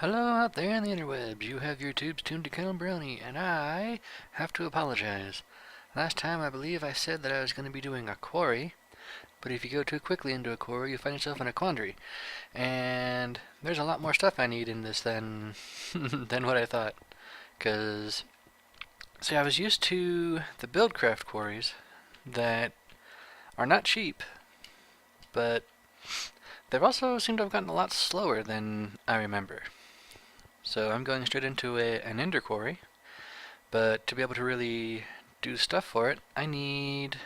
Hello out there in the interwebs. You have your tubes tuned to Colonel Brownie, and I have to apologize. Last time I believe I said that I was going to be doing a quarry, but if you go too quickly into a quarry, you find yourself in a quandary. And there's a lot more stuff I need in this than than what I thought. Cause see, I was used to the Buildcraft quarries that are not cheap, but they've also seemed to have gotten a lot slower than I remember. So I'm going straight into an ender quarry, but to be able to really do stuff for it, I need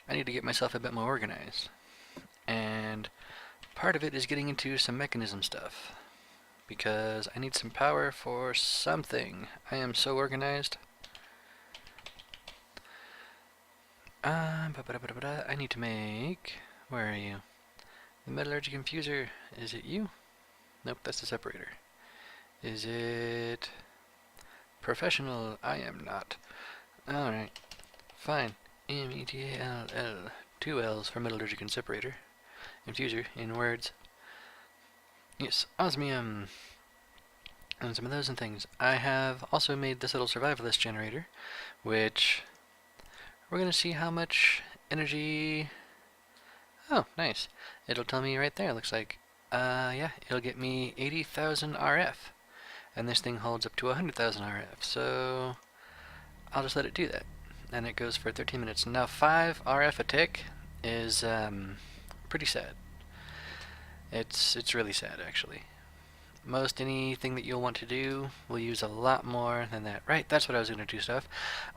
to get myself a bit more organized. And part of it is getting into some mechanism stuff, because I need some power for something. I am so organized. I need to make... Where are you? The metallurgy confuser. Is it you? Nope, that's the separator. Is it... Professional? I am not. Alright, fine. M-E-T-A-L-L. Two L's for metallurgic and separator. Infuser, in words. Yes, osmium. And some of those and things. I have also made this little survivalist generator, which we're going to see how much energy... Oh, nice. It'll tell me right there, looks like. Yeah, it'll get me 80,000 RF. And this thing holds up to 100,000 RF, so I'll just let it do that. And it goes for 13 minutes. Now 5 RF a tick is pretty sad. It's really sad, actually. Most anything that you'll want to do will use a lot more than that. Right, that's what I was going to do stuff.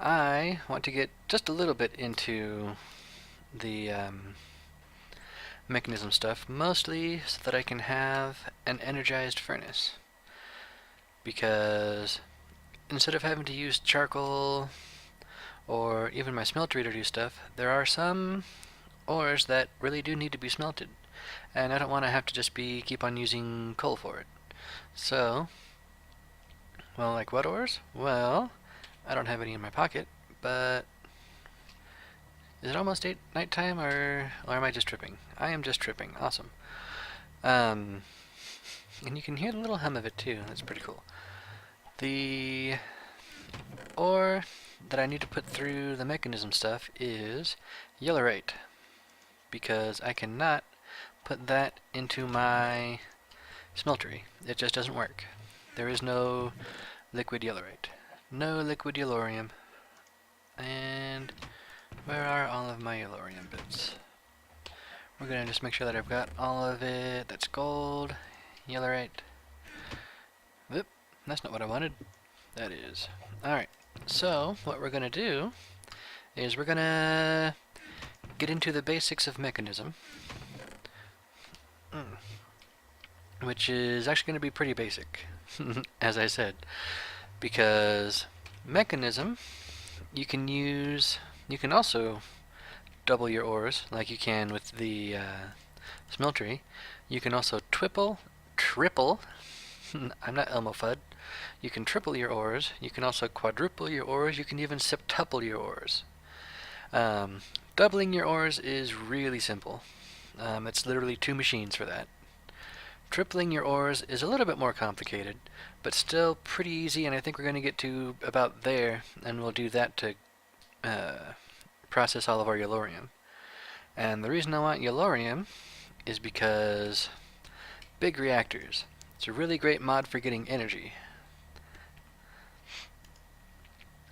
I want to get just a little bit into the mechanism stuff, mostly so that I can have an energized furnace. Because instead of having to use charcoal or even my smeltery to do stuff, there are some ores that really do need to be smelted, and I don't want to have to just keep on using coal for it. So, well, like what ores? Well, I don't have any in my pocket, but is it almost nighttime, or am I just tripping? I am just tripping. Awesome. And you can hear the little hum of it too. That's pretty cool. The ore that I need to put through the mechanism stuff is yellowite, because I cannot put that into my smeltery. It just doesn't work. There is no liquid yellowite. No liquid yellorium. And where are all of my yellorium bits? We're gonna just make sure that I've got all of it. That's gold, yellowite. Oop, that's not what I wanted. That is. Alright, so what we're gonna do is we're gonna get into the basics of mechanism. Which is actually going to be pretty basic, as I said, because mechanism, you can also double your ores like you can with the smeltery. You can also triple, I'm not Elmo Fudd, you can triple your ores, you can also quadruple your ores, you can even septuple your ores. Doubling your ores is really simple. It's literally 2 machines for that. Tripling your ores is a little bit more complicated, but still pretty easy, and I think we're going to get to about there, and we'll do that to process all of our yellorium. And the reason I want yellorium is because big reactors. It's a really great mod for getting energy.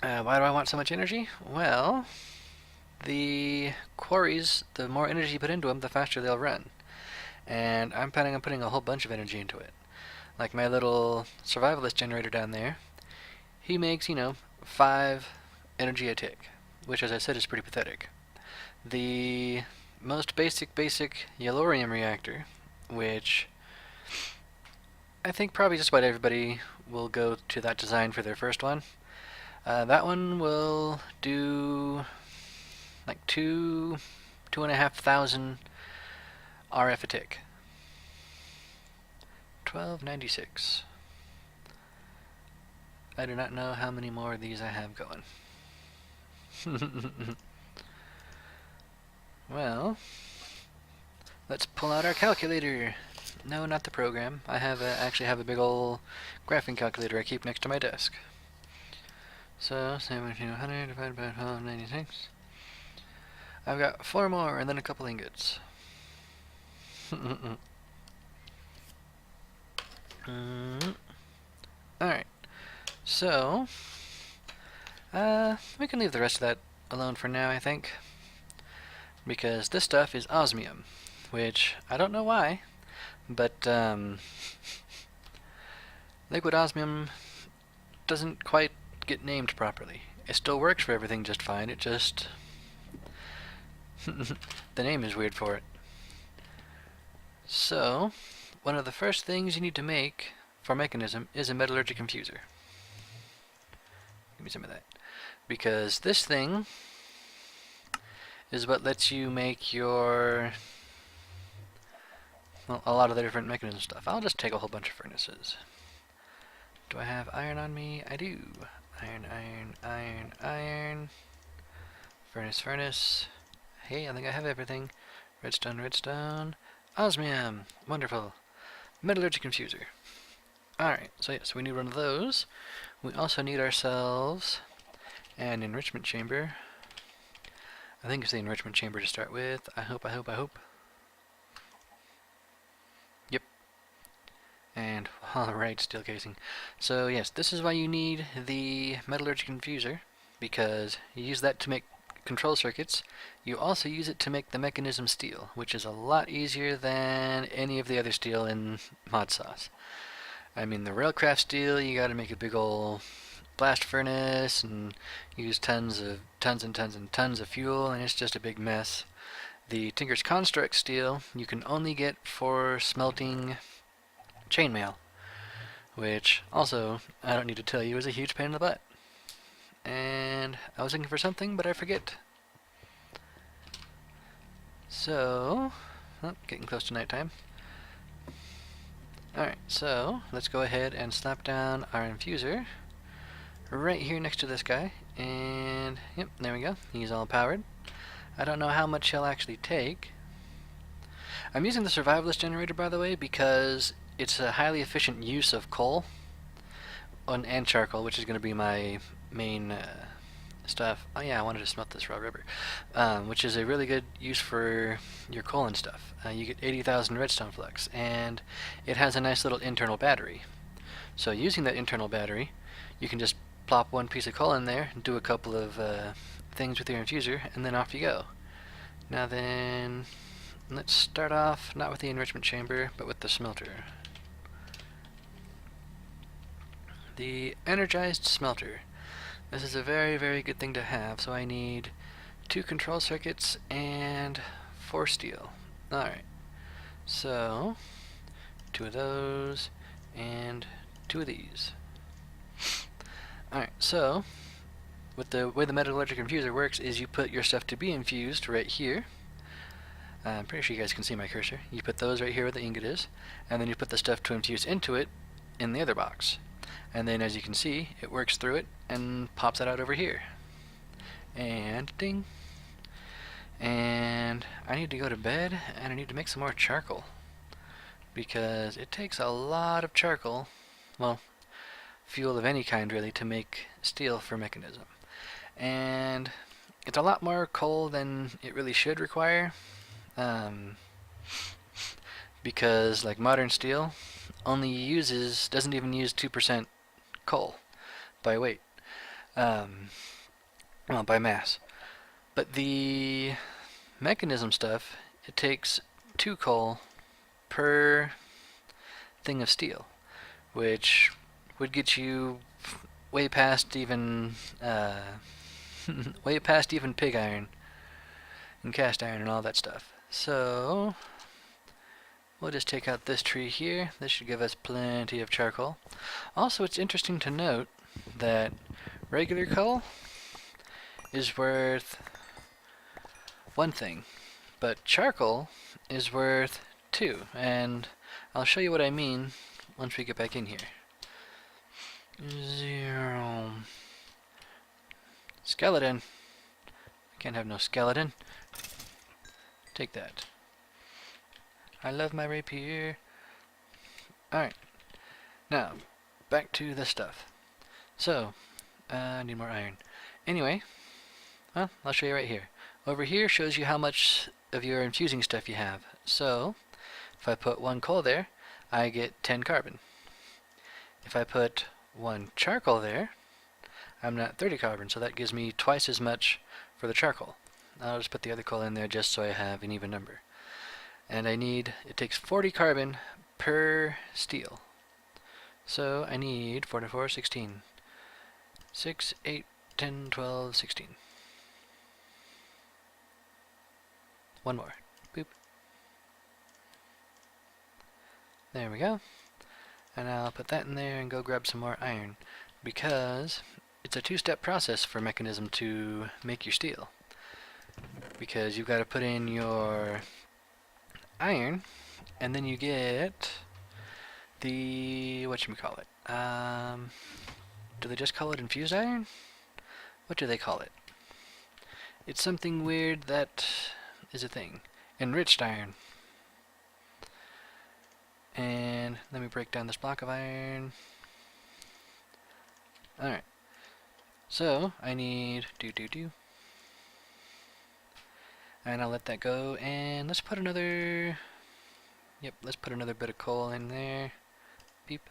Why do I want so much energy? Well, the quarries, the more energy you put into them, the faster they'll run. And I'm planning on putting a whole bunch of energy into it. Like my little survivalist generator down there, he makes, 5 energy a tick, which, as I said, is pretty pathetic. The most basic yellorium reactor, which I think probably just about everybody will go to that design for their first one. That one will do like 2,500 RF a tick. 1296. I do not know how many more of these I have going. Well, let's pull out our calculator. No, not the program. I actually have a big old graphing calculator I keep next to my desk. So 1700 divided by 1296. I've got 4 more and then a couple ingots. Alright, so we can leave the rest of that alone for now, I think. Because this stuff is osmium, which I don't know why, but liquid osmium doesn't quite get named properly. It still works for everything just fine, it just... the name is weird for it. So, one of the first things you need to make for Mekanism is a metallurgic infuser. Give me some of that. Because this thing is what lets you make your... well, a lot of the different Mekanism stuff. I'll just take a whole bunch of furnaces. Do I have iron on me? I do. Iron, iron, iron, iron. Furnace, furnace. Hey, I think I have everything. Redstone, redstone. Osmium! Wonderful. Metallurgic infuser. Alright, so yes, we need one of those. We also need ourselves an enrichment chamber. I think it's the enrichment chamber to start with. I hope. Yep. And, alright, steel casing. So yes, this is why you need the metallurgic infuser, because you use that to make control circuits. You also use it to make the Mekanism steel, which is a lot easier than any of the other steel in Modsauce. I mean, the railcraft steel, you gotta make a big ol' blast furnace and use tons and tons of fuel, and it's just a big mess. The Tinker's Construct steel you can only get for smelting chainmail, which also, I don't need to tell you, is a huge pain in the butt. And I was looking for something, but I forget. So, getting close to nighttime. Alright, so let's go ahead and slap down our infuser right here next to this guy. And, yep, there we go. He's all powered. I don't know how much he'll actually take. I'm using the survivalist generator, by the way, because it's a highly efficient use of coal and charcoal, which is going to be my main stuff. Oh yeah, I wanted to smelt this raw rubber, which is a really good use for your coal and stuff. You get 80,000 redstone flux, and it has a nice little internal battery. So using that internal battery, you can just plop one piece of coal in there, do a couple of things with your infuser, and then off you go. Now then, let's start off not with the enrichment chamber, but with the smelter. The energized smelter. This is a very, very good thing to have, so I need 2 control circuits and 4 steel. Alright, so 2 of those and 2 of these. Alright, so with the way the metallurgic infuser works is you put your stuff to be infused right here. I'm pretty sure you guys can see my cursor. You put those right here where the ingot is, and then you put the stuff to infuse into it in the other box. And then, as you can see, it works through it and pops it out over here. And ding. And I need to go to bed, and I need to make some more charcoal, because it takes a lot of charcoal, well, fuel of any kind really, to make steel for Mekanism. And it's a lot more coal than it really should require, because like modern steel doesn't even use 2% coal by weight, well, by mass. But the Mekanism stuff, it takes 2 coal per thing of steel, which would get you way past even way past even pig iron and cast iron and all that stuff. So we'll just take out this tree here. This should give us plenty of charcoal. Also, it's interesting to note that regular coal is worth 1 thing, but charcoal is worth 2, and I'll show you what I mean once we get back in here. 0. Skeleton. Can't have no skeleton. Take that. I love my rapier. Alright, now, back to the stuff. So, I need more iron. Anyway, well, I'll show you right here. Over here shows you how much of your infusing stuff you have. So, if I put 1 coal there, I get 10 carbon. If I put 1 charcoal there, I'm at 30 carbon, so that gives me twice as much for the charcoal. I'll just put the other coal in there just so I have an even number. And it takes 40 carbon per steel. So I need 44, 16. 6, 8, 10, 12, 16. One more. Boop. There we go. And I'll put that in there and go grab some more iron, because it's a 2-step process for Mekanism to make your steel. Because you've got to put in your iron, and then you get the, whatchamacallit, do they just call it infused iron? What do they call it? It's something weird that is a thing. Enriched iron. And let me break down this block of iron. Alright. So, I need and I'll let that go, and let's put another, let's put another bit of coal in there. Beep.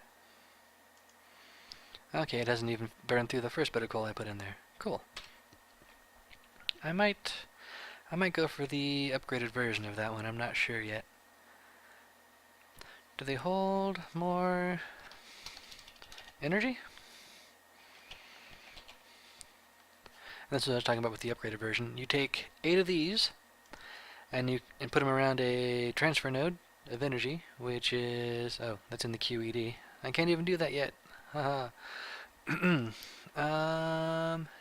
Okay, it hasn't even burned through the first bit of coal I put in there. Cool. I might go for the upgraded version of that one, I'm not sure yet. Do they hold more energy? That's what I was talking about with the upgraded version. You take 8 of these, and put them around a transfer node of energy, which is, oh, that's in the QED. I can't even do that yet. Haha.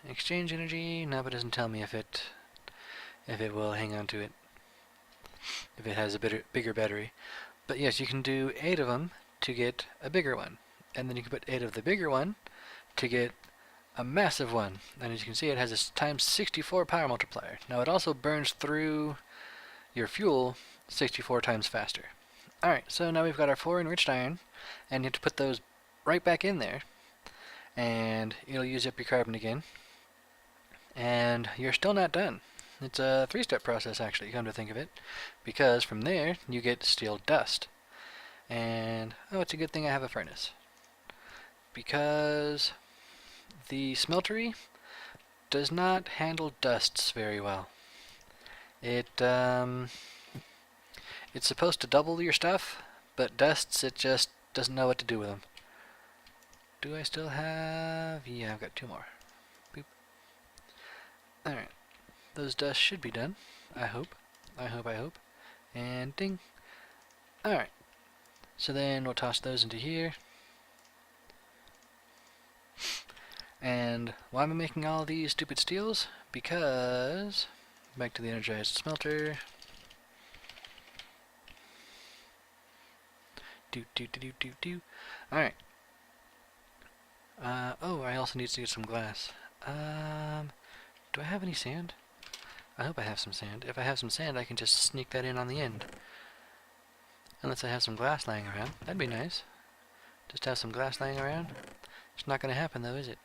Exchange energy. No, but it doesn't tell me if it will hang on to it, if it has a bigger battery. But yes, you can do 8 of them to get a bigger one, and then you can put 8 of the bigger one to get a massive one. And as you can see, it has a times 64 power multiplier. Now it also burns through your fuel 64 times faster. Alright, so now we've got our 4 enriched iron, and you have to put those right back in there, and it'll use up your carbon again. And you're still not done. It's a 3-step process, actually, come to think of it, because from there you get steel dust. And, oh, it's a good thing I have a furnace, because the smeltery does not handle dusts very well. It's supposed to double your stuff, but dusts, it just doesn't know what to do with them. Do I still have... yeah, I've got 2 more. Boop. Alright. Those dusts should be done. I hope. I hope. And ding. Alright. So then we'll toss those into here. And why am I making all these stupid steels? Because... back to the energized smelter. Alright. Oh, I also need to get some glass. Do I have any sand? I hope I have some sand. If I have some sand, I can just sneak that in on the end. Unless I have some glass laying around. That'd be nice. Just have some glass laying around. It's not going to happen, though, is it?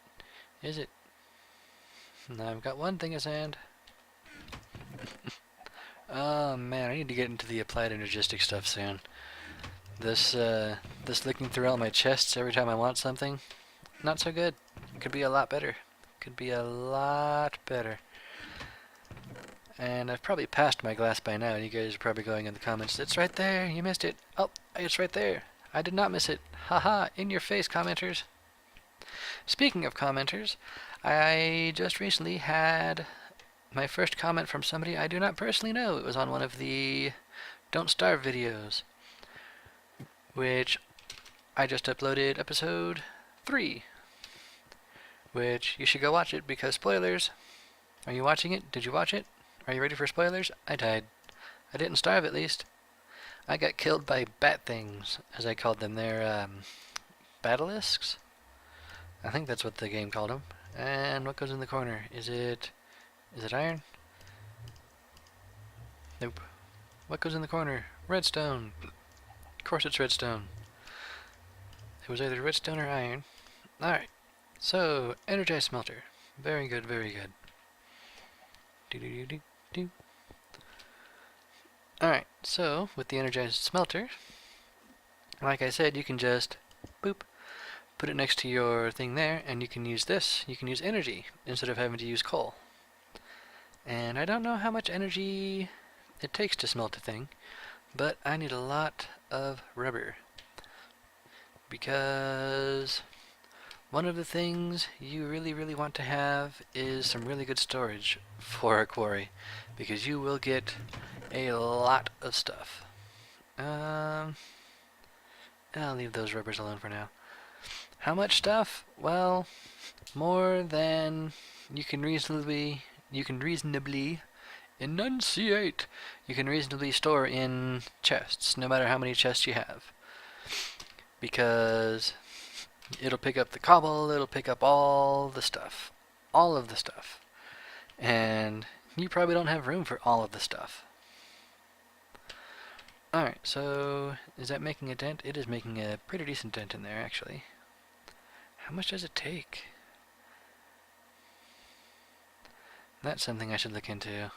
Is it? No, I've got 1 thing of sand. Oh, man, I need to get into the applied energistic stuff soon. This looking through all my chests every time I want something, not so good. Could be a lot better. Could be a lot better. And I've probably passed my glass by now, and you guys are probably going in the comments, it's right there, you missed it. Oh, it's right there. I did not miss it. Haha, in your face, commenters. Speaking of commenters, I just recently had my first comment from somebody I do not personally know. It was on one of the Don't Starve videos, which I just uploaded episode 3, which you should go watch it, because spoilers. Are you watching it? Did you watch it? Are you ready for spoilers? I died. I didn't starve, at least. I got killed by bat things, as I called them. They're, basilisks? I think that's what the game called them. And what goes in the corner? Is it iron? Nope. What goes in the corner? Redstone. Of course it's redstone. It was either redstone or iron. Alright, so energized smelter. Very good, very good. Do. Alright, so with the energized smelter, like I said, you can just boop, put it next to your thing there, and you can use this. You can use energy instead of having to use coal. And I don't know how much energy it takes to smelt a thing, but I need a lot of rubber. Because one of the things you really want to have is some really good storage for a quarry, because you will get a lot of stuff. I'll leave those rubbers alone for now. How much stuff? Well, more than you can reasonably enunciate. You can reasonably store in chests, no matter how many chests you have, because it'll pick up the cobble, it'll pick up all of the stuff, and you probably don't have room for all of the stuff. Alright, so is that making a dent? It is making a pretty decent dent in there, actually. How much does it take? That's something I should look into.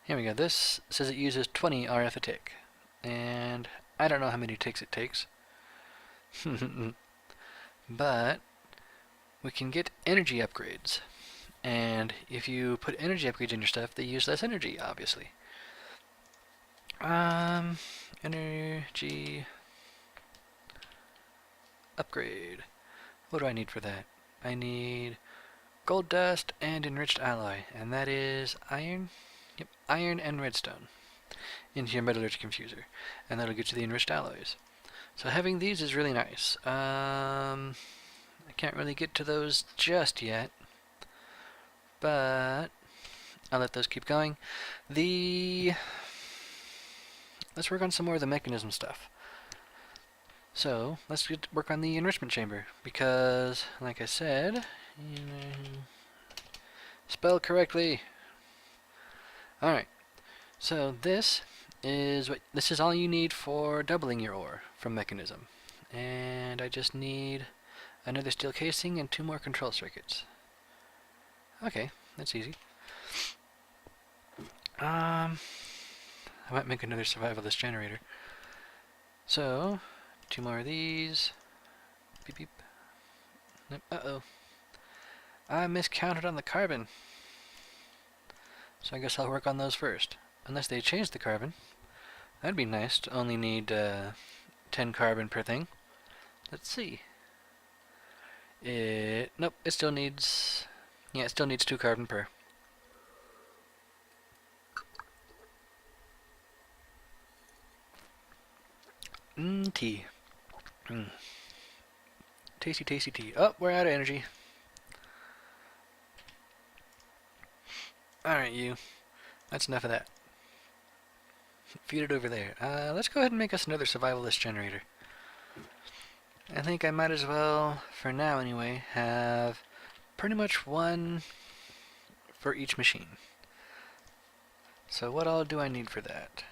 Here we go. This says it uses 20 RF a tick, and I don't know how many ticks it takes. But we can get energy upgrades, and if you put energy upgrades in your stuff, they use less energy, obviously. Energy upgrade. What do I need for that? I need gold dust and enriched alloy, and that is iron. Yep, iron and redstone into your metallurgic infuser, and that'll get you the enriched alloys. So having these is really nice. I can't really get to those just yet, but I'll let those keep going. Let's work on some more of the mechanism stuff. So let's work on the enrichment chamber, because, like I said, spell correctly. All right. So this is all you need for doubling your ore from Mechanism, and I just need another steel casing and 2 more control circuits. Okay, that's easy. I might make another survivalist generator. So 2 more of these. Beep beep. Nope. Uh-oh. I miscounted on the carbon. So I guess I'll work on those first. Unless they change the carbon. That'd be nice to only need 10 carbon per thing. Let's see. Nope, it still needs 2 carbon per. Tea. Tasty, tasty tea. Oh, we're out of energy. Alright, you. That's enough of that. Feed it over there. Let's go ahead and make us another survivalist generator. I think I might as well, for now anyway, have pretty much 1 for each machine. So what all do I need for that?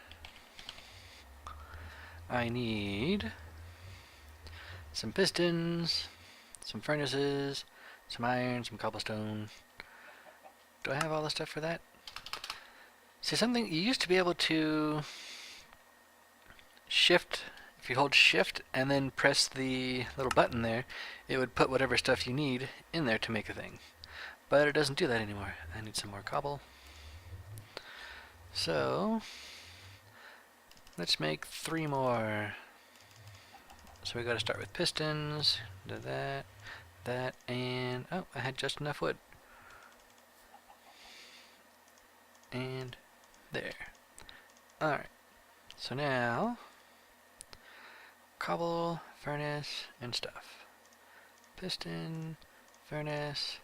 I need some pistons, some furnaces, some iron, some cobblestone. Do I have all the stuff for that? See, something, you used to be able to shift, if you hold shift and then press the little button there, it would put whatever stuff you need in there to make a thing. But it doesn't do that anymore. I need some more cobble. So let's make 3 more. So we gotta start with pistons, do that, and oh, I had just enough wood. And there. Alright, so now cobble, furnace, and stuff. Piston, furnace,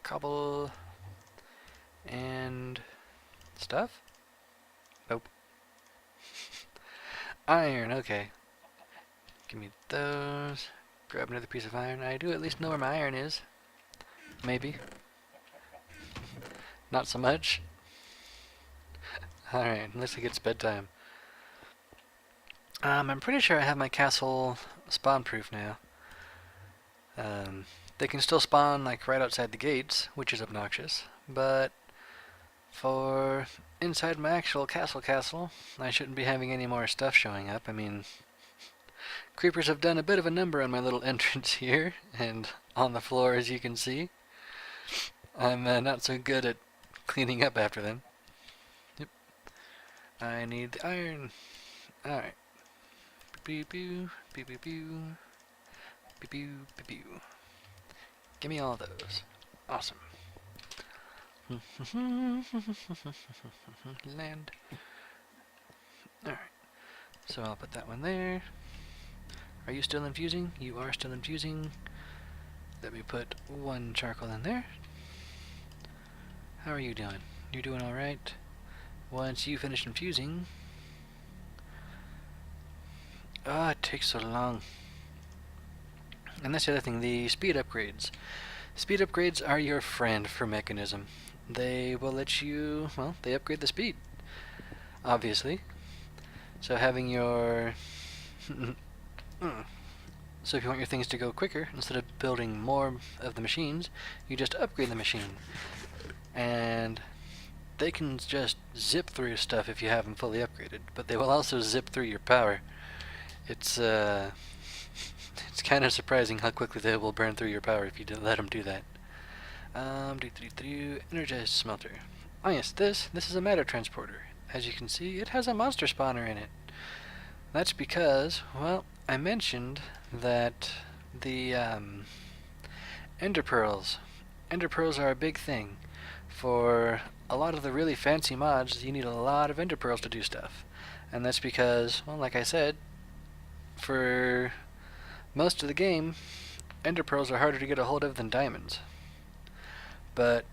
cobble, and stuff? Nope. Iron, okay. Give me those. Grab another piece of iron. I do at least know where my iron is. Maybe. Not so much. Alright, unless it gets bedtime. I'm pretty sure I have my castle spawn-proof now. They can still spawn like right outside the gates, which is obnoxious, but for inside my actual castle, I shouldn't be having any more stuff showing up. I mean, creepers have done a bit of a number on my little entrance here, and on the floor as you can see. I'm not so good at cleaning up after them. Yep. I need the iron. Alright. Pew pew, pew pew pew, pew pew pew pew. Give me all those. Awesome. Land. Alright. So I'll put that one there. Are you still infusing? You are still infusing. Let me put one charcoal in there. How are you doing? You're doing alright. Once you finish infusing... Ah, it takes so long. And that's the other thing, the speed upgrades. Speed upgrades are your friend for Mekanism. They will let you, well, they upgrade the speed, obviously. So having your... So if you want your things to go quicker, instead of building more of the machines, you just upgrade the machine. And they can just zip through your stuff if you have them fully upgraded, but they will also zip through your power. It's kind of surprising how quickly they will burn through your power if you let them do that. Energized smelter. Oh yes, this is a matter transporter. As you can see, it has a monster spawner in it. That's because, well, I mentioned that the ender pearls. Ender pearls are a big thing. For a lot of the really fancy mods, you need a lot of ender pearls to do stuff. And that's because, well, like I said, for most of the game, ender pearls are harder to get a hold of than diamonds. But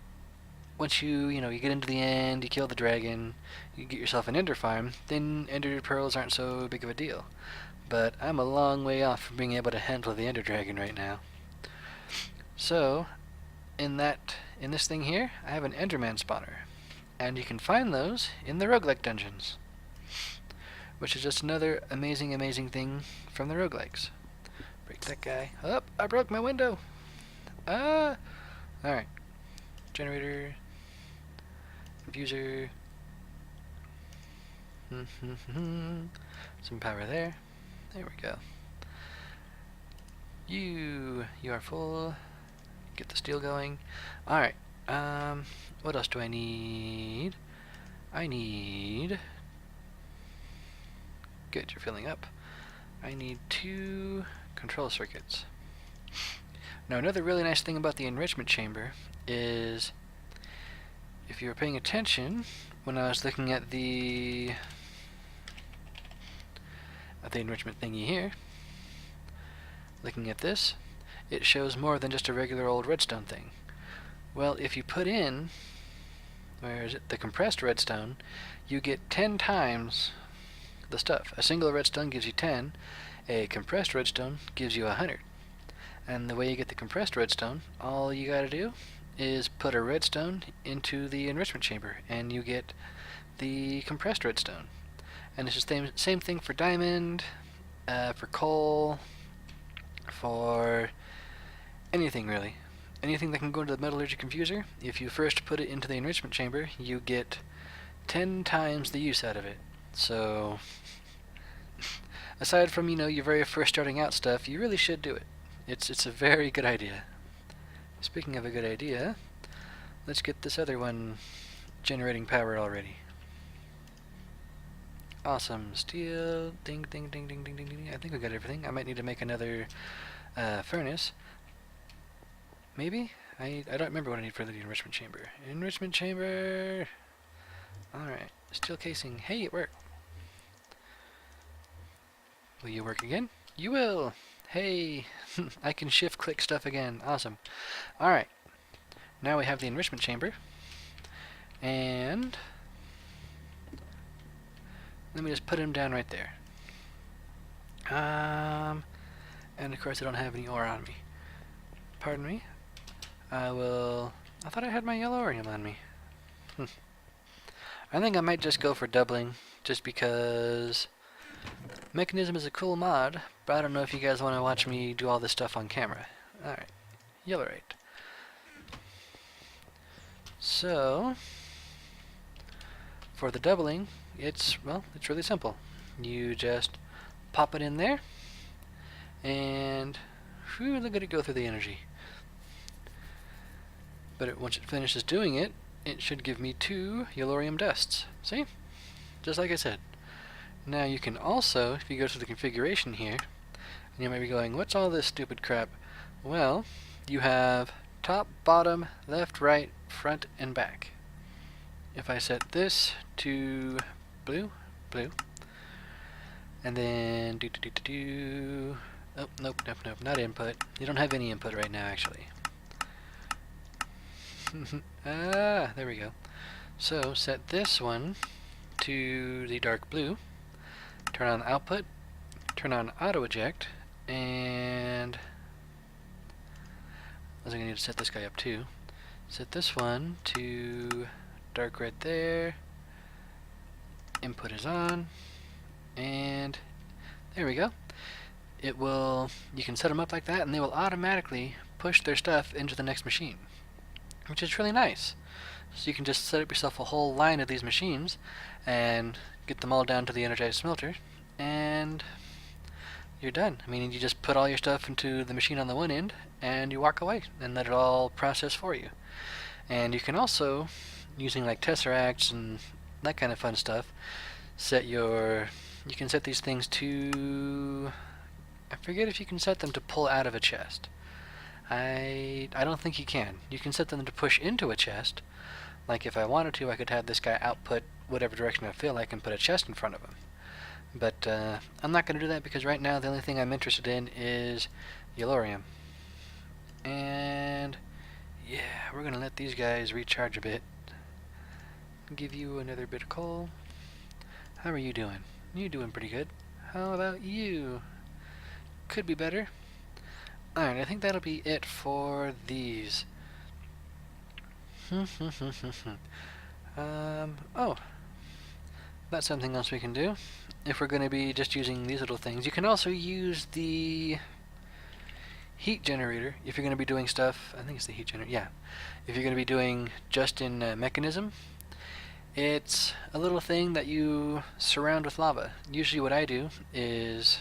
once you get into the end, you kill the dragon, you get yourself an ender farm, then ender pearls aren't so big of a deal. But I'm a long way off from being able to handle the ender dragon right now. So, in this thing here, I have an enderman spawner. And you can find those in the roguelike dungeons. Which is just another amazing thing from the roguelikes. Break that guy. Oh, I broke my window! Ah! Alright. Generator. Infuser. Some power there. There we go. You are full. Get the steel going. Alright. What else do I need? I need... Good, you're filling up. I need 2 control circuits. Now another really nice thing about the enrichment chamber is, if you were paying attention when I was looking at the enrichment thingy here, looking at this, it shows more than just a regular old redstone thing. Well, if you put in, where is it, the compressed redstone, you get 10 times the stuff. A single redstone gives you 10, a compressed redstone gives you 100. And the way you get the compressed redstone, all you gotta do is put a redstone into the enrichment chamber, and you get the compressed redstone. And it's the same thing for diamond, for coal, for anything really. Anything that can go into the metallurgy confuser, if you first put it into the enrichment chamber, you get 10 times the use out of it. So, aside from, your very first starting out stuff, you really should do it. It's a very good idea. Speaking of a good idea, let's get this other one generating power already. Awesome. Steel. Ding, ding, ding, ding, ding, ding, ding. I think we got everything. I might need to make another furnace. Maybe? I don't remember what I need for the enrichment chamber. Enrichment chamber! Alright. Steel casing. Hey, it worked. Will you work again? You will! Hey! I can shift click stuff again. Awesome. Alright. Now we have the enrichment chamber. And let me just put him down right there. And of course I don't have any ore on me. Pardon me. I thought I had my yellow orium on me. I think I might just go for doubling, just because Mekanism is a cool mod, but I don't know if you guys want to watch me do all this stuff on camera. Alright, yellowite. So, for the doubling, it's really simple. You just pop it in there, and whew, look at it go through the energy. But once it finishes doing it, it should give me 2 yellorium dusts. See? Just like I said. Now you can also, if you go to the configuration here, and you might be going, what's all this stupid crap? Well, you have top, bottom, left, right, front, and back. If I set this to blue, and then oh, nope, not input. You don't have any input right now, actually. There we go. So set this one to the dark blue, turn on output, turn on auto eject, and I was going to need to set this guy up too. Set this one to dark red there, input is on, and there we go. It will, you can set them up like that and they will automatically push their stuff into the next machine, which is really nice. So you can just set up yourself a whole line of these machines and get them all down to the energized smelter, and you're done. I mean, you just put all your stuff into the machine on the one end and you walk away and let it all process for you. And you can also, using like tesseracts and that kind of fun stuff, you can set these things to, I forget if you can set them to pull out of a chest. I don't think you can. You can set them to push into a chest. Like if I wanted to, I could have this guy output whatever direction I feel like and put a chest in front of him. But I'm not going to do that because right now the only thing I'm interested in is yellorium. And yeah, we're going to let these guys recharge a bit. Give you another bit of coal. How are you doing? You doing pretty good. How about you? Could be better. Alright, I think that'll be it for these. Oh, that's something else we can do. If we're going to be just using these little things, you can also use the heat generator if you're going to be doing stuff. I think it's the heat generator, yeah. If you're going to be doing just in Mekanism, it's a little thing that you surround with lava. Usually what I do is,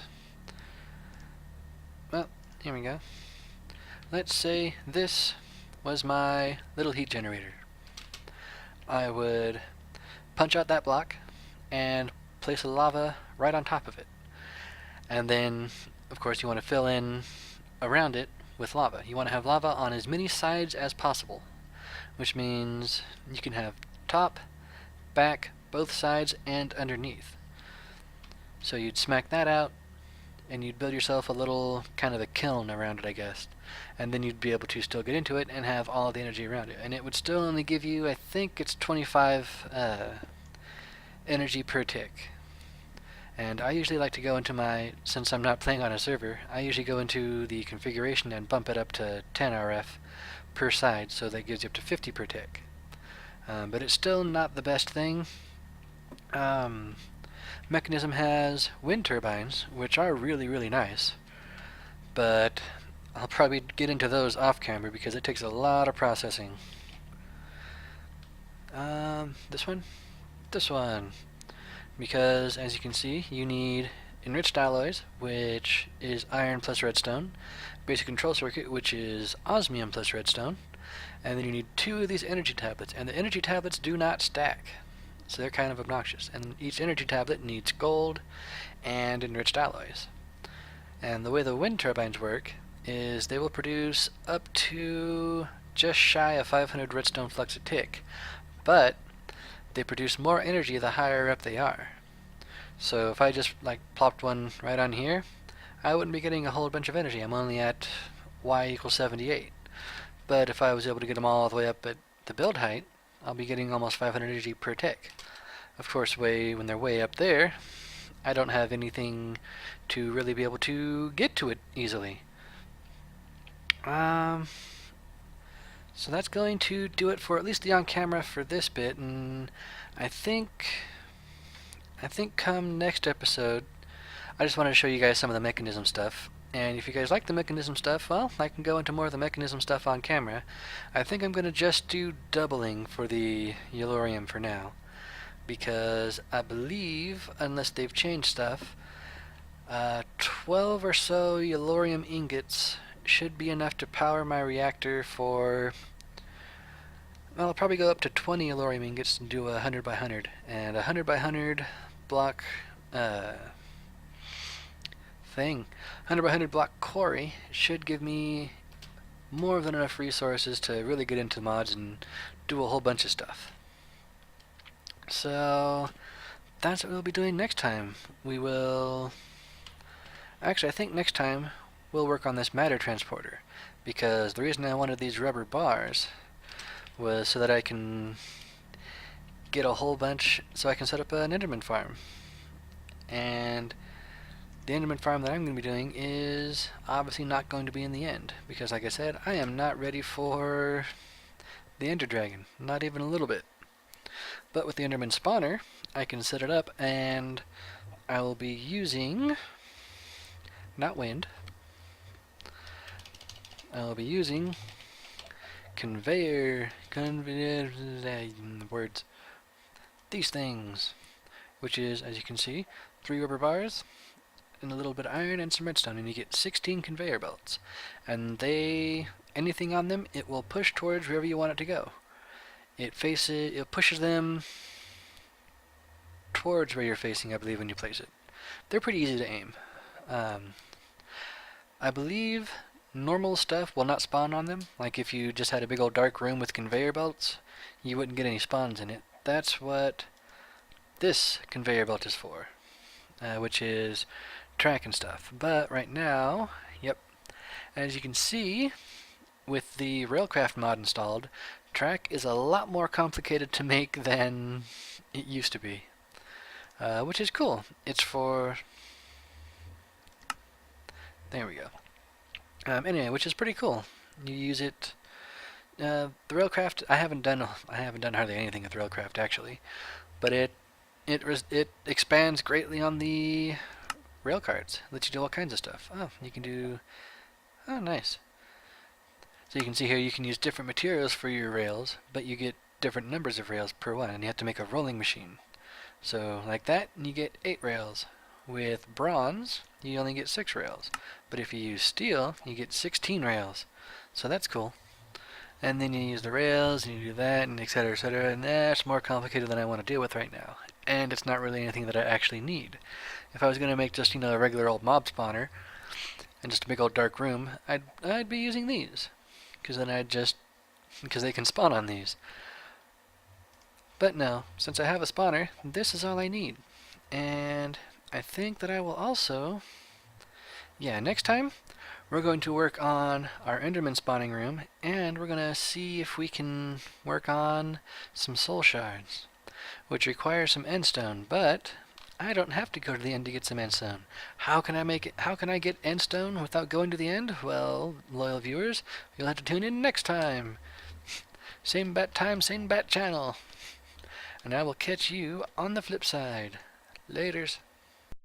well, here we go. Let's say this was my little heat generator. I would punch out that block and place a lava right on top of it. And then, of course, you want to fill in around it with lava. You want to have lava on as many sides as possible, which means you can have top, back, both sides, and underneath. So you'd smack that out, and you'd build yourself a little kind of a kiln around it, I guess. And then you'd be able to still get into it and have all the energy around it. And it would still only give you, I think it's 25 energy per tick. And I usually like to go into my, since I'm not playing on a server, I usually go into the configuration and bump it up to 10 RF per side, so that gives you up to 50 per tick. But it's still not the best thing. Mekanism has wind turbines, which are really, really nice. But I'll probably get into those off camera because it takes a lot of processing. This one? This one. Because, as you can see, you need enriched alloys, which is iron plus redstone, basic control circuit, which is osmium plus redstone, and then you need 2 of these energy tablets, and the energy tablets do not stack, so they're kind of obnoxious, and each energy tablet needs gold and enriched alloys. And the way the wind turbines work is they will produce up to just shy of 500 redstone flux a tick, but they produce more energy the higher up they are. So if I just like plopped one right on here, I wouldn't be getting a whole bunch of energy. I'm only at y equals 78. But if I was able to get them all the way up at the build height, I'll be getting almost 500 energy per tick. Of course, when they're way up there, I don't have anything to really be able to get to it easily. So that's going to do it for at least the on-camera for this bit, and I think come next episode, I just wanted to show you guys some of the Mekanism stuff. And if you guys like the Mekanism stuff, well, I can go into more of the Mekanism stuff on camera. I think I'm going to just do doubling for the Yellorium for now. Because I believe, unless they've changed stuff, 12 or so Yellorium ingots should be enough to power my reactor for... Well, I'll probably go up to 20 Yellorium ingots and do a 100 by 100. And a 100 by 100 block... 100 by 100 block quarry should give me more than enough resources to really get into mods and do a whole bunch of stuff. So that's what we'll be doing next time. We will... Actually, I think next time we'll work on this matter transporter, because the reason I wanted these rubber bars was so that I can get a whole bunch, so I can set up an Enderman farm. And the Enderman farm that I'm going to be doing is obviously not going to be in the end, because like I said, I am not ready for the Ender Dragon, not even a little bit. But with the Enderman spawner, I can set it up, and I will be using, not wind, I will be using conveyor words, these things, which is, as you can see, 3 rubber bars, and a little bit of iron and some redstone, and you get 16 conveyor belts. And anything on them, it will push towards wherever you want it to go. It pushes them towards where you're facing, I believe, when you place it. They're pretty easy to aim. I believe normal stuff will not spawn on them. Like if you just had a big old dark room with conveyor belts, you wouldn't get any spawns in it. That's what this conveyor belt is for, which is track and stuff. But right now, yep, as you can see, with the Railcraft mod installed, track is a lot more complicated to make than it used to be, which is cool. It's for... There we go. Anyway, which is pretty cool. You use it... the Railcraft, I haven't done hardly anything with Railcraft actually, but it expands greatly on the rail cards. Lets you do all kinds of stuff. Oh, you can do... Oh, nice. So you can see here you can use different materials for your rails, but you get different numbers of rails per one, and you have to make a rolling machine. So like that, and you get 8 rails. With bronze, you only get 6 rails. But if you use steel, you get 16 rails. So that's cool. And then you use the rails, and you do that, and etc., and that's more complicated than I want to deal with right now. And it's not really anything that I actually need. If I was going to make just, a regular old mob spawner, and just a big old dark room, I'd be using these. Because then because they can spawn on these. But no, since I have a spawner, this is all I need. And I think that I will also... Yeah, next time, we're going to work on our Enderman spawning room, and we're going to see if we can work on some soul shards, which require some endstone, but I don't have to go to the end to get some endstone. How can I get endstone without going to the end? Well, loyal viewers, you'll have to tune in next time. Same bat time, same bat channel. And I will catch you on the flip side. Laters.